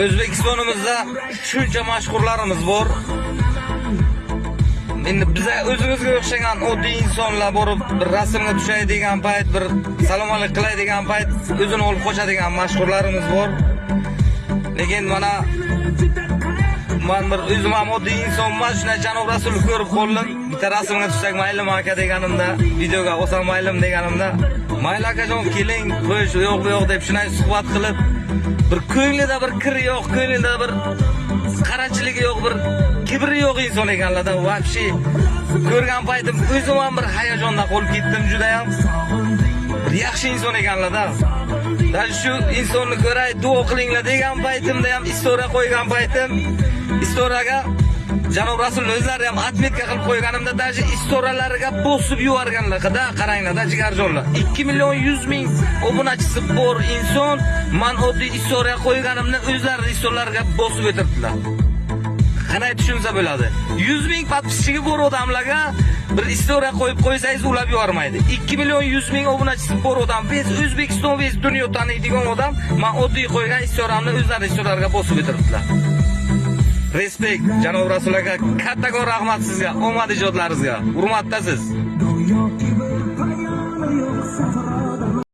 O'zbekistonimizda shuncha mashhurlarimiz bor. Endi biza o'zimizga o'xshagan oddiy insonlar borib bir rasmga tushay degan payt, bir salom alik qilay degan payt o'zini olib qochadigan mashhurlarimiz bor. Lekin mana men bir o'zim ham oddiy insonman, shuna Janob Rasulni ko'rib qoldim. Bitta rasmga tushsak maylimi aka deganimda, videoga olsam maylimi deganimda, mayli akajon keling, qo'yish yo'q bu yo'q deb shunday suhbat qilib, bir ko'nglida bir kir yo'q, ko'nglida bir qarachiligi yo'q, bir kibri yo'q inson ekanlarda. Vobshe ko'rgan paytim o'zim ham bir hayajonda qolib ketdim juda ham. Bir yaxshi inson ekanlarda. Dar shu insonni ko'ray, duo qilinglar degan paytimda ham istoriya qo'ygan paytim, istoriyaga Janob Rasul o'zlari ham atmetka qilib qo'yganimda daji istoriyalariga bosib yuborganligida qaranglar, jigarjonlar. 2 million 100 ming obunachisi bor inson, men oddiy istoriya qo'yganimda o'zlari istoriyalariga bosib o'tirdilar. Qanday tushunsa bo'ladi. 100 ming podpischiga bor odamlarga bir istoriya qo'yib qo'ysangiz ulab yubormaydi. 2 million 100 ming obunachisi bor odam, biz O'zbekiston va dunyo taniydigan odam, men oddiy qo'ygan istoriyamni o'zlari istoriyalariga bosib o'tirdilar. Respekt Janob Rasul aka, kattakon rahmat sizga, omad ijodlaringizga. Hurmatdasiz.